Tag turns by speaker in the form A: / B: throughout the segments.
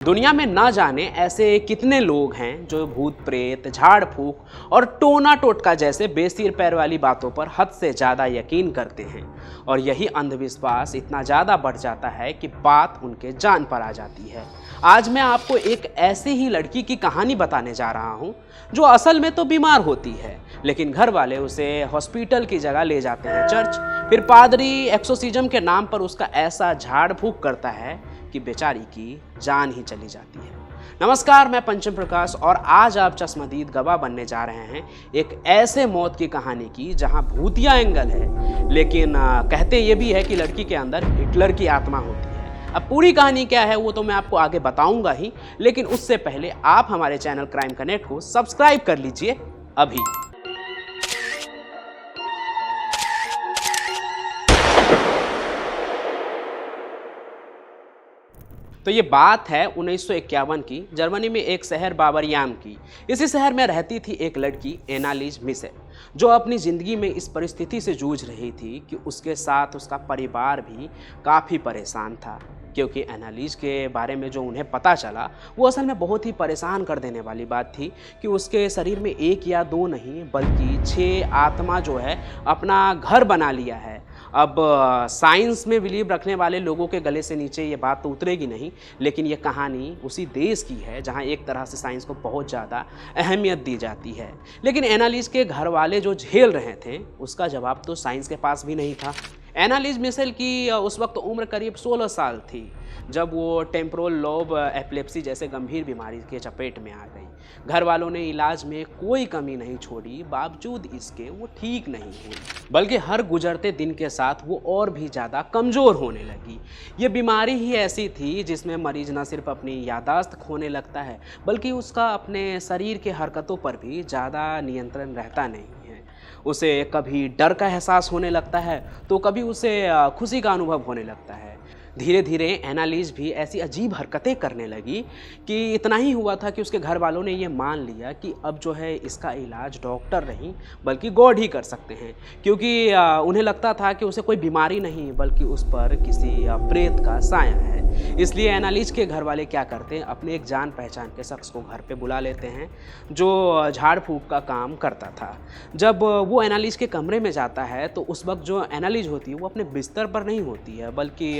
A: दुनिया में ना जाने ऐसे कितने लोग हैं जो भूत प्रेत, झाड़ फूक और टोना टोटका जैसे बेसिर पैर वाली बातों पर हद से ज़्यादा यकीन करते हैं। और यही अंधविश्वास इतना ज़्यादा बढ़ जाता है कि बात उनके जान पर आ जाती है। आज मैं आपको एक ऐसी ही लड़की की कहानी बताने जा रहा हूँ जो असल में तो बीमार होती है, लेकिन घर वाले उसे हॉस्पिटल की जगह ले जाते हैं चर्च। फिर पादरी एक्सोर्सिज्म के नाम पर उसका ऐसा झाड़ फूक करता है कि बेचारी की जान ही चली जाती है। नमस्कार, मैं पंचम प्रकाश और आज आप चश्मदीद गवाह बनने जा रहे हैं एक ऐसे मौत की कहानी की जहां भूतिया एंगल है, लेकिन कहते ये भी है कि लड़की के अंदर हिटलर की आत्मा होती है। अब पूरी कहानी क्या है वो तो मैं आपको आगे बताऊंगा ही, लेकिन उससे पहले आप हमारे चैनल क्राइम कनेक्ट को सब्सक्राइब कर लीजिए अभी। तो ये बात है 1951 की, जर्मनी में एक शहर बावरियाम की। इसी शहर में रहती थी एक लड़की एनालिज मिशेल, जो अपनी ज़िंदगी में इस परिस्थिति से जूझ रही थी कि उसके साथ उसका परिवार भी काफ़ी परेशान था, क्योंकि एनालिज के बारे में जो उन्हें पता चला वो असल में बहुत ही परेशान कर देने वाली बात थी कि उसके शरीर में एक या दो नहीं बल्कि 6 आत्मा जो है अपना घर बना लिया है। अब साइंस में बिलीव रखने वाले लोगों के गले से नीचे ये बात तो उतरेगी नहीं, लेकिन ये कहानी उसी देश की है जहाँ एक तरह से साइंस को बहुत ज़्यादा अहमियत दी जाती है। लेकिन एनालिज के घर वाले जो झेल रहे थे उसका जवाब तो साइंस के पास भी नहीं था। एनालिज मिशेल की उस वक्त उम्र करीब 16 साल थी जब वो टेम्पोरल लोब एपिलेप्सी जैसे गंभीर बीमारी के चपेट में आ गई। घर वालों ने इलाज में कोई कमी नहीं छोड़ी, बावजूद इसके वो ठीक नहीं हुई, बल्कि हर गुजरते दिन के साथ वो और भी ज़्यादा कमज़ोर होने लगी। ये बीमारी ही ऐसी थी जिसमें मरीज न सिर्फ अपनी याददाश्त खोने लगता है, बल्कि उसका अपने शरीर के हरकतों पर भी ज़्यादा नियंत्रण रहता नहीं है। उसे कभी डर का एहसास होने लगता है तो कभी उसे खुशी का अनुभव होने लगता है। धीरे धीरे एनालिज भी ऐसी अजीब हरकतें करने लगी कि इतना ही हुआ था कि उसके घर वालों ने ये मान लिया कि अब जो है इसका इलाज डॉक्टर नहीं बल्कि गॉड ही कर सकते हैं, क्योंकि उन्हें लगता था कि उसे कोई बीमारी नहीं बल्कि उस पर किसी प्रेत का साया है। इसलिए एनालिज के घर वाले क्या करते हैं, अपने एक जान पहचान के शख्स को घर पे बुला लेते हैं जो झाड़ फूक का काम करता था। जब वो एनालिज के कमरे में जाता है तो उस वक्त जो एनालिज होती है वो अपने बिस्तर पर नहीं होती है बल्कि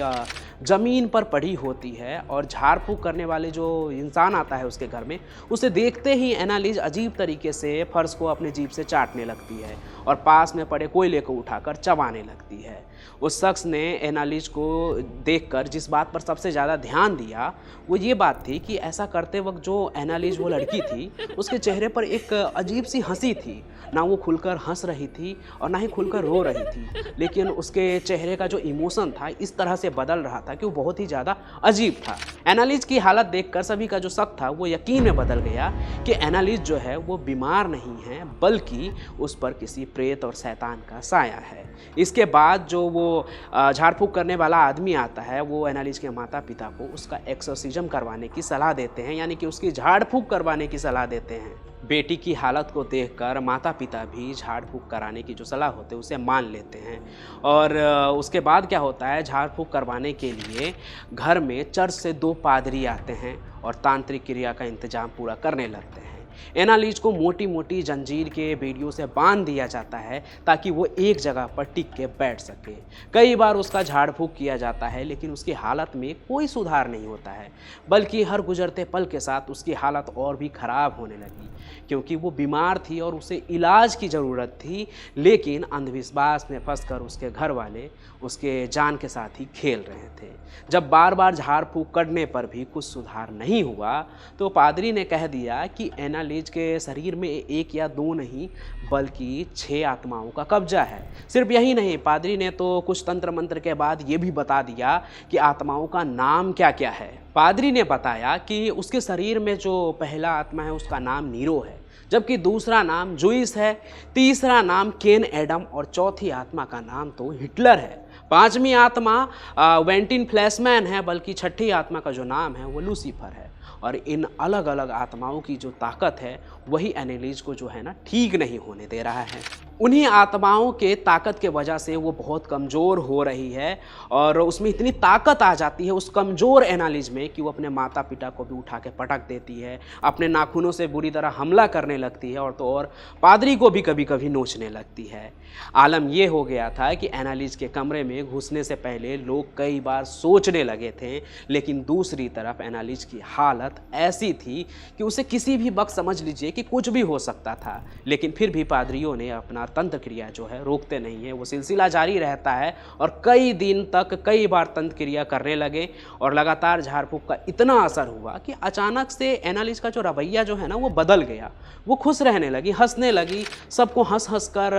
A: ज़मीन पर पड़ी होती है, और झाड़ फूक करने वाले जो इंसान आता है उसके घर में उसे देखते ही एनालिज अजीब तरीके से फर्श को अपने जीभ से चाटने लगती है और पास में पड़े कोयले को उठाकर चबाने लगती है। उस शख्स ने एनालिज को देखकर जिस बात पर सबसे ज़्यादा ध्यान दिया वो ये बात थी कि ऐसा करते वक्त जो एनालिज वो लड़की थी उसके चेहरे पर एक अजीब सी हंसी थी। ना वो खुलकर हंस रही थी और ना ही खुलकर रो रही थी, लेकिन उसके चेहरे का जो इमोशन था इस तरह से बदल रहा था कि वो बहुत ही ज़्यादा अजीब था। एनालिज की हालत देखकर सभी का जो शक था वो यकीन में बदल गया कि एनालिज जो है वो बीमार नहीं है बल्कि उस पर किसी प्रेत और शैतान का साया है। इसके बाद जो वो झाड़ फूक करने वाला आदमी आता है वो एनालिज के माता पिता को उसका एक्सोर्सिज्म करवाने की सलाह देते हैं, यानी कि उसकी झाड़ फूक करवाने की सलाह देते हैं। बेटी की हालत को देखकर माता पिता भी झाड़ फूक कराने की जो सलाह होती है उसे मान लेते हैं। और उसके बाद क्या होता है, झाड़ फूक करवाने के लिए घर में चर्च से 2 पादरी आते हैं और तांत्रिक क्रिया का इंतजाम पूरा करने लगते हैं। एनालिज को मोटी मोटी जंजीर के बेड़ियों से बांध दिया जाता है ताकि वो एक जगह पर टिक के बैठ सके। कई बार उसका झाड़ फूक किया जाता है लेकिन उसकी हालत में कोई सुधार नहीं होता है, बल्कि हर गुजरते पल के साथ उसकी हालत और भी ख़राब होने लगी, क्योंकि वो बीमार थी और उसे इलाज की ज़रूरत थी। लेकिन अंधविश्वास में फंसकर उसके घर वाले उसके जान के साथ ही खेल रहे थे। जब बार बार झाड़ फूक करने पर भी कुछ सुधार नहीं हुआ तो पादरी ने कह दिया कि एनालिज के शरीर में 1 या 2 नहीं बल्कि 6 आत्माओं का कब्जा है। सिर्फ यही नहीं, पादरी ने तो कुछ तंत्र मंत्र के बाद ये भी बता दिया कि आत्माओं का नाम क्या क्या है। पादरी ने बताया कि उसके शरीर में जो पहला आत्मा है उसका नाम नीरो है, जबकि दूसरा नाम जुइस है, तीसरा नाम केन एडम और चौथी आत्मा का नाम तो हिटलर है। 5वीं आत्मा वेंटिन फ्लैशमैन है, बल्कि 6ठी आत्मा का जो नाम है वो लूसीफर है। और इन अलग अलग आत्माओं की जो ताकत है वही एनालिज को जो है ना ठीक नहीं होने दे रहा है। उन्हीं आत्माओं के ताकत के वजह से वो बहुत कमज़ोर हो रही है और उसमें इतनी ताकत आ जाती है उस कमज़ोर एनालिज में कि वो अपने माता पिता को भी उठा के पटक देती है, अपने नाखूनों से बुरी तरह हमला करने लगती है और तो और पादरी को भी कभी कभी नोचने लगती है। आलम ये हो गया था कि एनालिज के कमरे में घुसने से पहले लोग कई बार सोचने लगे थे, लेकिन दूसरी तरफ एनालिज की हालत ऐसी थी कि उसे किसी भी वक्त समझ लीजिए कि कुछ भी हो सकता था। लेकिन फिर भी पादरियों ने अपना तंत्र क्रिया जो है रोकते नहीं है, वो सिलसिला जारी रहता है और कई दिन तक कई बार तंत्र क्रिया करने लगे और लगातार झाड़ फूँक का इतना असर हुआ कि अचानक से एनालिज का जो रवैया जो है ना वो बदल गया। वो खुश रहने लगी, हंसने लगी, सबको हंस हंस कर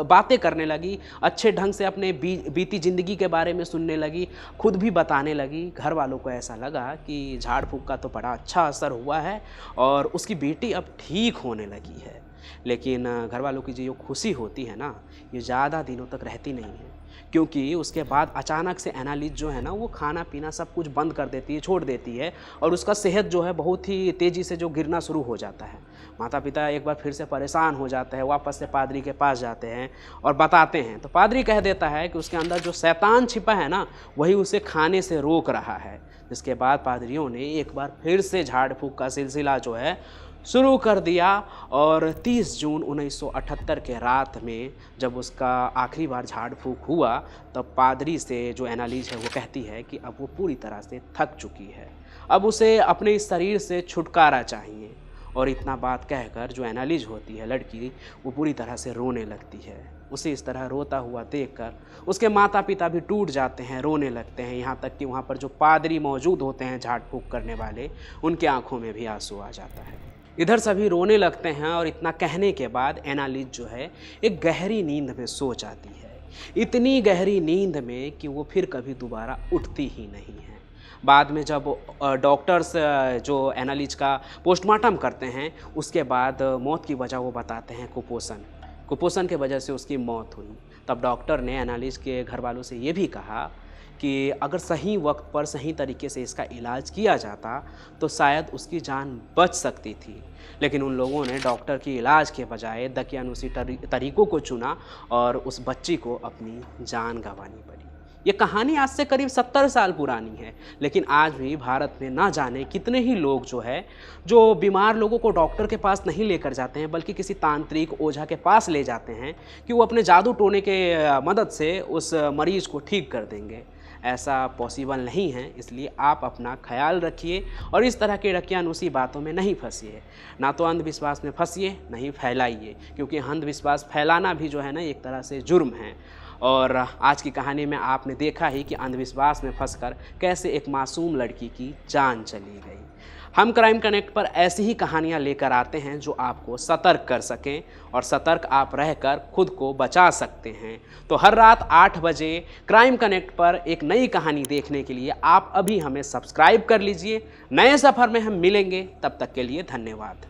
A: बातें करने लगी, अच्छे ढंग से अपने बीती जिंदगी के बारे में सुनने लगी, खुद भी बताने लगी। घर वालों को ऐसा लगा कि झाड़ फूँक का तो बड़ा अच्छा असर हुआ है और उसकी बेटी अब ठीक होने लगी है। लेकिन घर वालों की जो खुशी होती है ना, ये ज़्यादा दिनों तक रहती नहीं है, क्योंकि उसके बाद अचानक से एनालिज जो है ना वो खाना पीना सब कुछ बंद कर देती है, छोड़ देती है और उसका सेहत जो है बहुत ही तेज़ी से जो गिरना शुरू हो जाता है। माता पिता एक बार फिर से परेशान हो जाते हैं, वापस से पादरी के पास जाते हैं और बताते हैं, तो पादरी कह देता है कि उसके अंदर जो शैतान छिपा है ना वही उसे खाने से रोक रहा है। जिसके बाद पादरियों ने एक बार फिर से झाड़ फूँक का सिलसिला जो है शुरू कर दिया और 30 जून 1978 के रात में जब उसका आखिरी बार झाड़ फूँक हुआ तब पादरी से जो एनालिज है वो कहती है कि अब वो पूरी तरह से थक चुकी है, अब उसे अपने इस शरीर से छुटकारा चाहिए। और इतना बात कहकर जो एनालिज होती है लड़की, वो पूरी तरह से रोने लगती है। उसे इस तरह रोता हुआ देखकर उसके माता पिता भी टूट जाते हैं, रोने लगते हैं, यहाँ तक कि वहाँ पर जो पादरी मौजूद होते हैं झाड़ फूँक करने वाले, उनके आँखों में भी आंसू आ जाता है। इधर सभी रोने लगते हैं और इतना कहने के बाद एनालिज जो है एक गहरी नींद में सो जाती है, इतनी गहरी नींद में कि वो फिर कभी दोबारा उठती ही नहीं है। बाद में जब डॉक्टर्स जो एनालिज का पोस्टमार्टम करते हैं उसके बाद मौत की वजह वो बताते हैं कुपोषण के वजह से उसकी मौत हुई। तब डॉक्टर ने एनालिज के घर वालों से ये भी कहा कि अगर सही वक्त पर सही तरीके से इसका इलाज किया जाता तो शायद उसकी जान बच सकती थी। लेकिन उन लोगों ने डॉक्टर की इलाज के बजाय दकियानुसी तरीक़ों को चुना और उस बच्ची को अपनी जान गंवानी पड़ी। ये कहानी आज से करीब 70 साल पुरानी है, लेकिन आज भी भारत में ना जाने कितने ही लोग जो बीमार लोगों को डॉक्टर के पास नहीं लेकर जाते हैं बल्कि किसी तांत्रिक ओझा के पास ले जाते हैं कि वो अपने जादू टोने के मदद से उस मरीज़ को ठीक कर देंगे। ऐसा पॉसिबल नहीं है, इसलिए आप अपना ख्याल रखिए और इस तरह के दकियानुसी बातों में नहीं फंसिए। ना तो अंधविश्वास में फंसिए, नहीं फैलाइए, क्योंकि अंधविश्वास फैलाना भी जो है ना एक तरह से जुर्म है। और आज की कहानी में आपने देखा ही कि अंधविश्वास में फंसकर कैसे एक मासूम लड़की की जान चली गई। हम क्राइम कनेक्ट पर ऐसी ही कहानियां लेकर आते हैं जो आपको सतर्क कर सकें और सतर्क आप रहकर खुद को बचा सकते हैं। तो हर रात 8 बजे क्राइम कनेक्ट पर एक नई कहानी देखने के लिए आप अभी हमें सब्सक्राइब कर लीजिए। नए सफ़र में हम मिलेंगे, तब तक के लिए धन्यवाद।